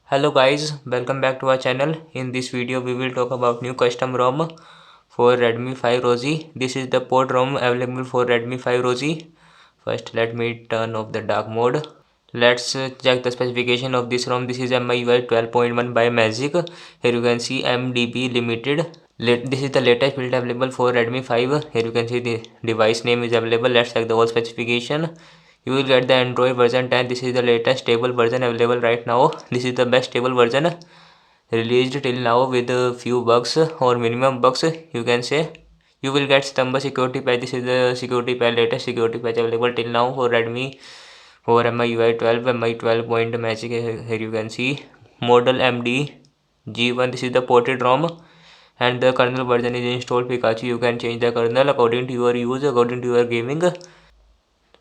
Hello guys, welcome back to our channel. In this video we will talk about new custom ROM for Redmi 5 Rosy. This is the port ROM available for Redmi 5 Rosy. First let me turn off the dark mode. Let's check the specification of this ROM. This is MIUI 12.1 by Magic. Here you can see MDB limited. This is the latest build available for Redmi 5. Here you can see the device name is available. Let's check the whole specification. You will get the Android version 10. This is the latest stable version available right now. This is the best stable version released till now with a few bugs or minimum bugs you can say. You will get Stumble security patch. This is the security patch, latest security patch available till now for Redmi for MIUI 12, MI 12 point magic. Here you can see model MD G1. This is the ported ROM and the kernel version is installed Pikachu. You can change the kernel according to your use, according to your gaming.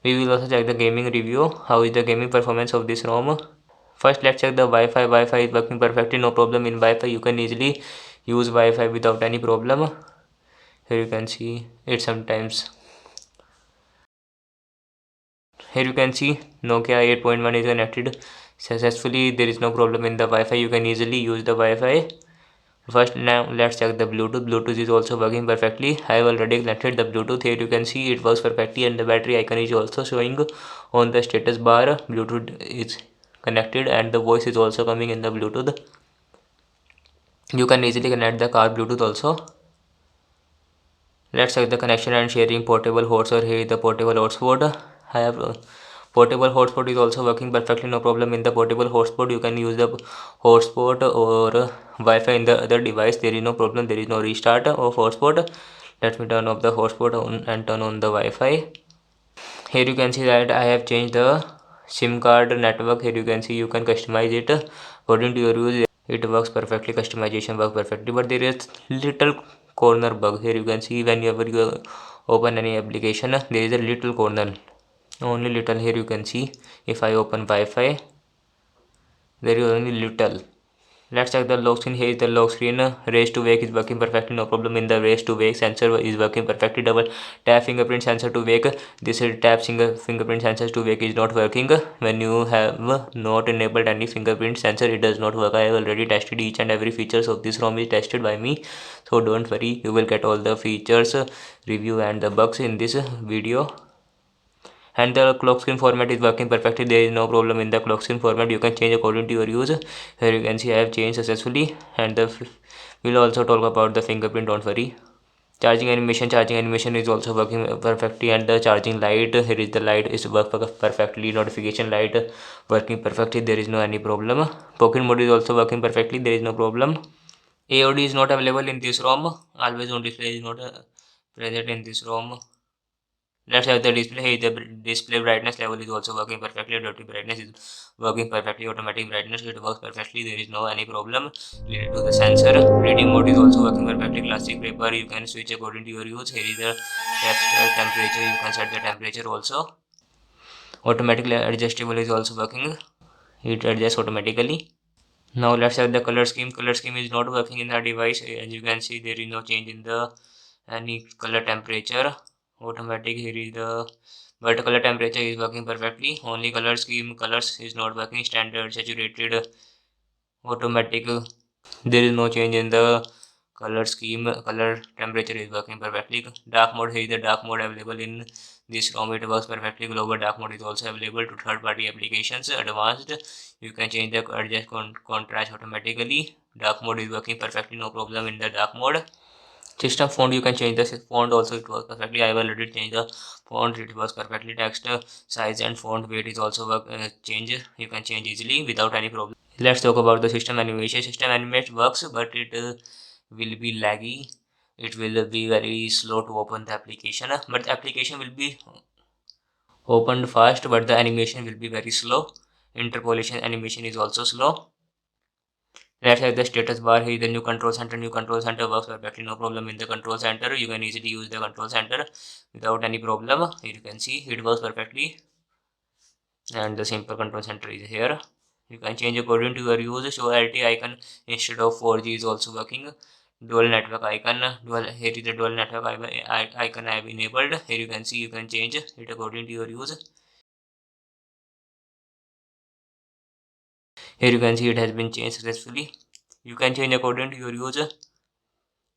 We will also check the gaming review. How is the gaming performance of this ROM? First, let's check the Wi-Fi. Wi-Fi is working perfectly, no problem in Wi-Fi. You can easily use Wi-Fi without any problem. Here you can see it sometimes. Here you can see Nokia 8.1 is connected successfully. There is no problem in the Wi-Fi. You can easily use the Wi-Fi. First, now let's check the Bluetooth. Bluetooth is also working perfectly. I have already connected the Bluetooth. Here you can see it works perfectly and the battery icon is also showing on the status bar. Bluetooth is connected and the voice is also coming in the Bluetooth. You can easily connect the car Bluetooth also. Let's check the connection and sharing portable hotspot. Here is the portable hotspot. I have portable hotspot is also working perfectly, no problem in the portable hotspot. You can use the hotspot or Wi-Fi in the other device. There is no problem. There is no restart of hotspot. Let me turn off the hotspot on and turn on the Wi-Fi. Here you can see that I have changed the SIM card network. Here you can see you can customize it according to your use. It works perfectly, customization works perfectly, but there is little corner bug. Here you can see whenever you open any application there is a little corner, only little. Here you can see if I open Wi-Fi there is only little. Let's check the lock screen. Here is the lock screen. Raise to wake is working perfectly, no problem in the raise to wake. Sensor is working perfectly. Double tap fingerprint sensor to wake. This is tap fingerprint sensor to wake is not working. When you have not enabled any fingerprint sensor, it does not work. I have already tested each and every features of this ROM is tested by me, so don't worry. You will get all the features, review and the bugs in this video. And the clock screen format is working perfectly. There is no problem in the clock screen format. You can change according to your use. Here you can see I have changed successfully. And we'll also talk about the fingerprint, don't worry. Charging animation is also working perfectly, and the charging light, here is the light is work perfectly. Notification light working perfectly, there is no any problem. Pocket mode is also working perfectly, there is no problem. AOD is not available in this ROM. Always on display is not present in this ROM. Let's have the display. The display brightness level is also working perfectly. Adaptive brightness is working perfectly. Automatic brightness, it works perfectly. There is no any problem related to the sensor. Reading mode is also working perfectly. Classic paper, you can switch according to your use. Here is the temperature. You can set the temperature also. Automatically adjustable is also working. It adjusts automatically. Now let's have the color scheme. Color scheme is not working in the device. As you can see, there is no change in the any color temperature. Automatic, here is the but color temperature is working perfectly. Only color scheme colors is not working. Standard, saturated, automatic, there is no change in the color scheme. Color temperature is working perfectly. Dark mode, here is the dark mode available in this ROM. It works perfectly. Global dark mode is also available to third-party applications. Advanced, you can change the adjust contrast automatically. Dark mode is working perfectly, no problem in the dark mode. System font, you can change the font also, it works perfectly. I have already changed the font, it works perfectly. Text size and font weight is also work change, you can change easily without any problem. Let's talk about the system animation. System animation works, but it will be laggy. It will be very slow to open the application, but the application will be opened fast, but the animation will be very slow. Interpolation animation is also slow. Let's have the status bar. Here the new control center. New control center works perfectly, no problem in the control center. You can easily use the control center without any problem. Here you can see it works perfectly, and the simple control center is here. You can change according to your use. Show LTE icon instead of 4G is also working. Dual network icon. Here is the dual network icon I have enabled. Here you can see you can change it according to your use. Here you can see it has been changed successfully. You can change according to your use.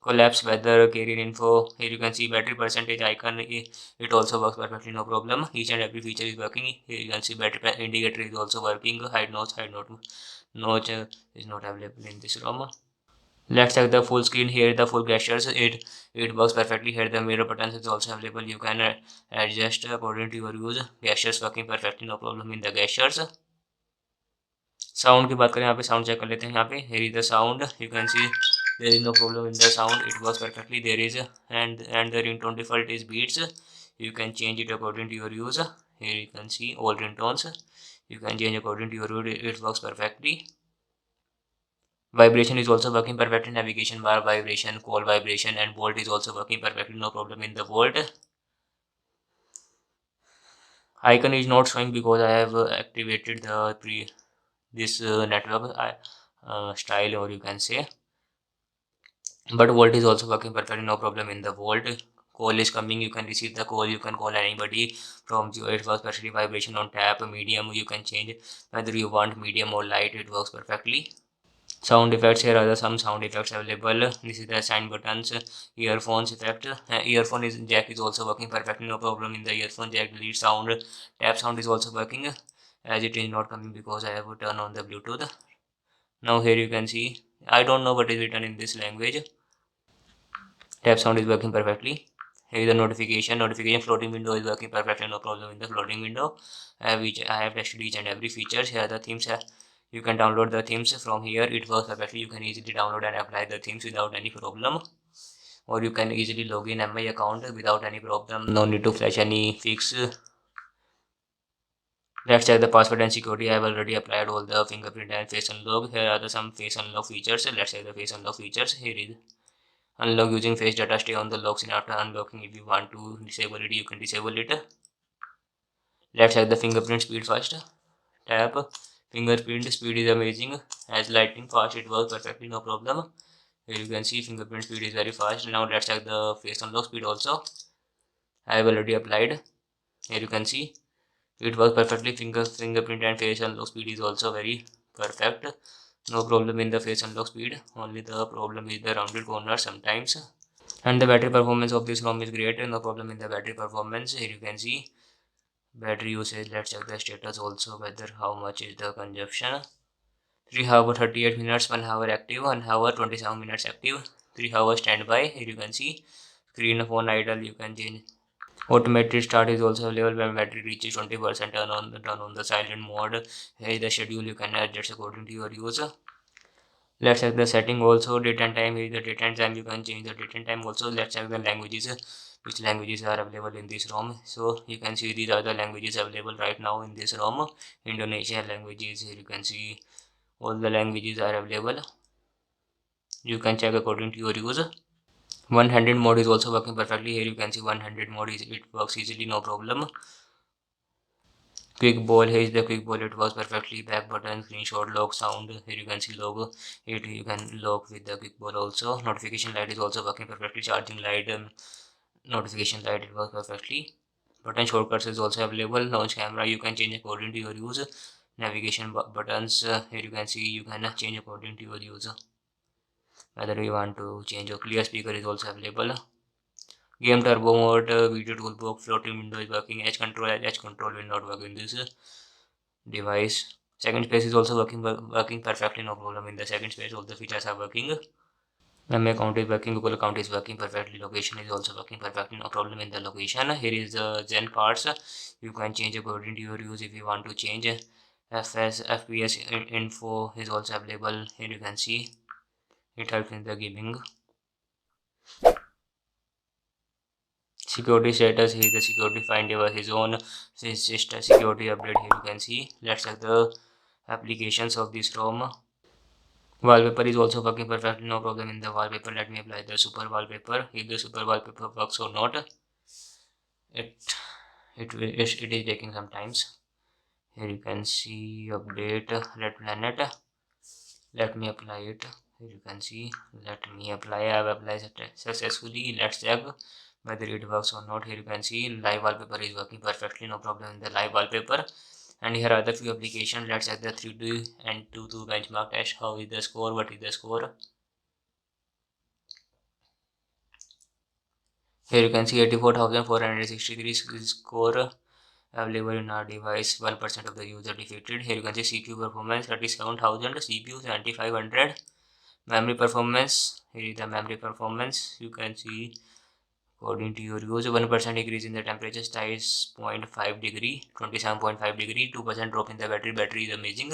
Collapse weather, carrier info. Here you can see battery percentage icon. It also works perfectly, no problem. Each and every feature is working. Here you can see battery indicator is also working. Hide notch is not available in this ROM. Let's check the full screen. Here the full gestures. It works perfectly. Here the mirror buttons is also available. You can adjust according to your use. Gestures working perfectly, no problem in the gestures. Sound की बात करें, यहाँ पे sound check कर लेते हैं. यहाँ पे here is the sound. You can see there is no problem in the sound. It works perfectly. There is and the ringtone default is beats. You can change it according to your use. Here you can see all ringtones. You can change according to your use. It works perfectly. Vibration is also working perfectly. Navigation bar vibration, call vibration, and volt is also working perfectly. No problem in the volt. Icon is not showing because I have activated the this network style, or you can say, but volt is also working perfectly, no problem in the volt. Call is coming, you can receive the call, you can call anybody from 0. It works perfectly. Vibration on tap, medium, you can change whether you want medium or light. It works perfectly. Sound effects, here are some sound effects available. This is the sign buttons. Earphones effect, earphone is jack is also working perfectly, no problem in the earphone jack. Delete sound, tap sound is also working, as it is not coming because I have turned on the Bluetooth. Now here you can see, I don't know what is written in this language. Tap sound is working perfectly. Here is the notification floating window is working perfectly, no problem in the floating window. I have tested each and every features. Here are the themes. You can download the themes from here. It works perfectly. You can easily download and apply the themes without any problem, or you can easily log in my account without any problem. No need to flash any fix. Let's check the password and security. I have already applied all the fingerprint and face unlock. Here are some face unlock features. Let's check the face unlock features. Here is unlock using face data. Stay on the lock screen after unlocking. If you want to disable it, you can disable it. Let's check the fingerprint speed first. Tap. Fingerprint speed is amazing. As lightning fast, it works perfectly, no problem. Here you can see fingerprint speed is very fast. Now let's check the face unlock speed also. I have already applied. Here you can see it works perfectly. Fingerprint and face unlock speed is also very perfect. No problem in the face unlock speed. Only the problem is the rounded corner sometimes. And the battery performance of this ROM is great. No problem in the battery performance. Here you can see battery usage. Let's check the status also, whether how much is the consumption. 3 hours 38 minutes, 1 hour active, 1 hour 27 minutes active, 3 hours standby. Here you can see screen phone idle. You can change. Automatic start is also available when battery reaches 20%. Turn on the silent mode. Here is the schedule. You can adjust according to your use. Let's check the setting also. Date and time. Here is the date and time. You can change the date and time also. Let's check the languages. Which languages are available in this ROM. So you can see these are the languages available right now in this ROM. Indonesia languages. Here you can see all the languages are available. You can check according to your use. One-handed mode is also working perfectly. Here you can see one-handed mode it works easily, no problem. Quick ball, here is the quick ball. It works perfectly. Back button, screenshot, lock, sound. Here you can see logo. It you can lock with the quick ball also. Notification light is also working perfectly. Charging light, notification light, it works perfectly. Button shortcuts is also available. Launch camera, you can change according to your use. Navigation buttons, here you can see you can change according to your use. Whether you want to change your clear speaker is also available. Game turbo mode, video toolbox, floating window is working. Edge control will not work in this device. Second space is also working perfectly, no problem in the second space. All the features are working. My account is working. Google account is working perfectly. Location is also working perfectly, no problem in the location. Here is the Zen parts. You can change according to your use if you want to change. FPS info is also available. Here you can see it helps in the gaming. Security status, here the security find device his own security update. Here you can see. Let's check the applications of this ROM. Wallpaper is also working perfectly, no problem in the wallpaper. Let me apply the super wallpaper. If the super wallpaper works or not, it is taking some times. Here you can see update red planet. Let me apply it. Here you can see, let me apply. I have applied it successfully. Let's check whether it works or not. Here you can see live wallpaper is working perfectly, no problem in the live wallpaper. And here are the few applications. Let's check the 3D and 2 benchmark test. How is the score? What is the score? Here you can see 84,463 score available in our device. 1% of the user defeated. Here you can see CPU performance 37,000, CPU 7500. Memory performance. Here is the memory performance. You can see according to your use, 1% increase in the temperature, size 0.5 degree, 27.5 degree, 2% drop in the battery. Battery is amazing.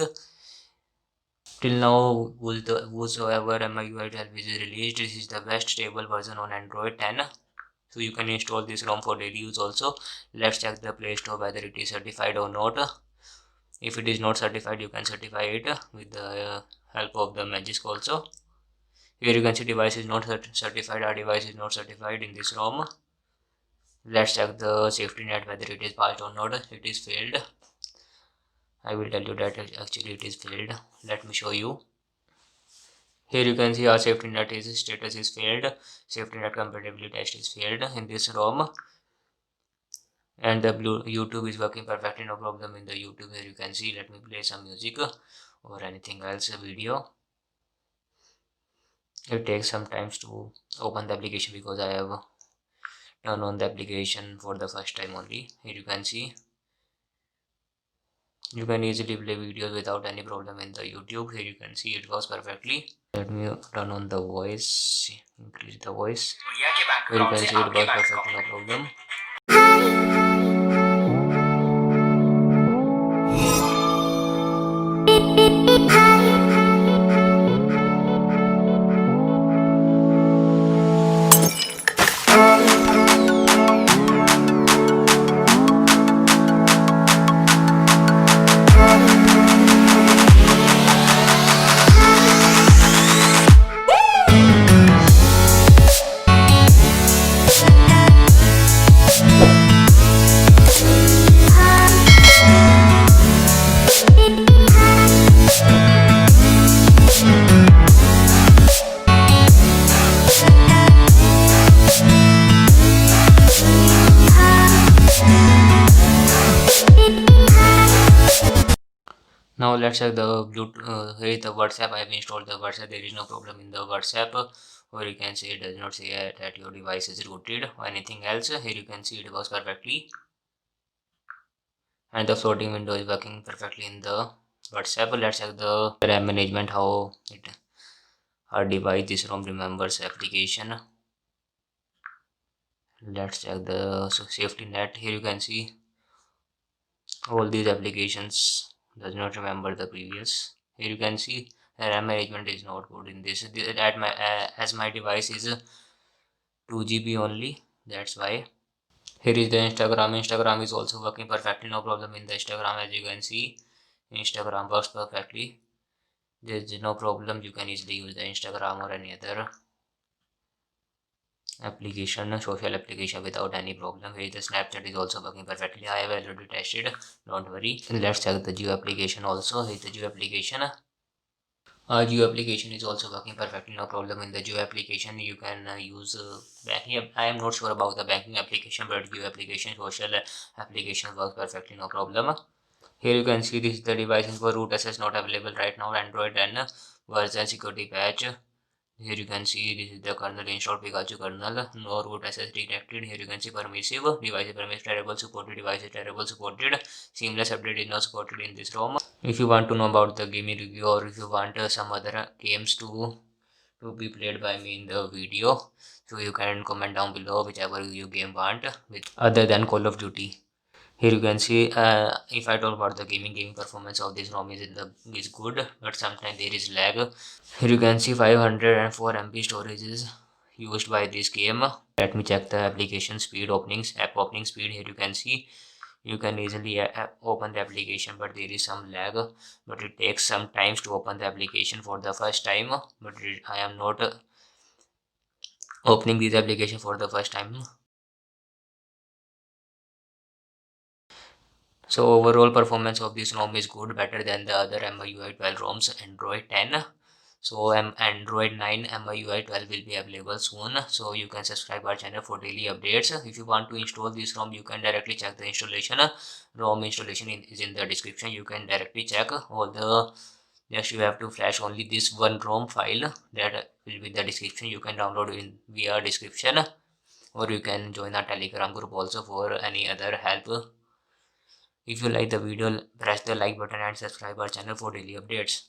Till now, whosoever MIUI 12 is released, this is the best stable version on Android 10. So you can install this ROM for daily use also. Let's check the Play Store whether it is certified or not. If it is not certified, you can certify it with the help of the Magisk also. Here you can see device is not certified. Our device is not certified in this ROM. Let's check the safety net whether it is passed or not. It is failed. I will tell you that actually it is failed. Let me show you. Here you can see our safety net is status is failed. Safety net compatibility test is failed in this ROM. And the YouTube is working perfectly, no problem in the YouTube. Here you can see. Let me play some music or anything else video. It takes some time to open the application because I have turned on the application for the first time only. Here you can see. You can easily play videos without any problem in the YouTube. Here you can see it works perfectly. Let me turn on the voice, increase the voice. Here you can see it works perfectly, no problem. Now let's check the Bluetooth. Here is the WhatsApp. I have installed the WhatsApp. There is no problem in the WhatsApp. Or you can see it does not say that your device is rooted or anything else. Here you can see it works perfectly. And the floating window is working perfectly in the WhatsApp. Let's check the RAM management, how our device this ROM remembers application. Let's check the safety net. Here you can see all these applications does not remember the previous. Here you can see the RAM management is not good in this. At my as my device is 2 GB only, that's why. Here is the Instagram. Instagram is also working perfectly, no problem in the Instagram. As you can see, Instagram works perfectly. There is no problem. You can easily use the Instagram or any other application, social application without any problem. Here the Snapchat is also working perfectly. I have already tested, don't worry. Let's check the Geo application also. Here is the Geo application. Geo application is also working perfectly, no problem in the Geo application. You can use banking. I am not sure about the banking application, but Geo application, social application works perfectly, no problem. Here you can see this is the device info. Root access not available right now. Android 10 version security patch. Here you can see this is the kernel installed, Pikachu kernel. No root access detected. Here you can see permissive. Device is permissive, terrible supported. Device is terrible supported. Seamless update is not supported in this ROM. If you want to know about the gaming review, or if you want some other games to be played by me in the video, so you can comment down below whichever you game want with other than Call of Duty. Here you can see if I talk about the gaming performance of this ROM is good, but sometimes there is lag. Here you can see 504 MB storage is used by this game. Let me check the application speed app opening speed. Here you can see you can easily open the application, but there is some lag, but it takes some time to open the application for the first time. But I am not opening this application for the first time. So overall performance of this ROM is good, better than the other MIUI 12 ROMs Android 10. So Android 9 MIUI 12 will be available soon, so you can subscribe our channel for daily updates. If you want to install this ROM, you can directly check the installation. ROM installation is in the description. You can directly check all the, just you have to flash only this one ROM file that will be in the description. You can download in via description, or you can join our Telegram group also for any other help. If you like the video, press the like button and subscribe our channel for daily updates.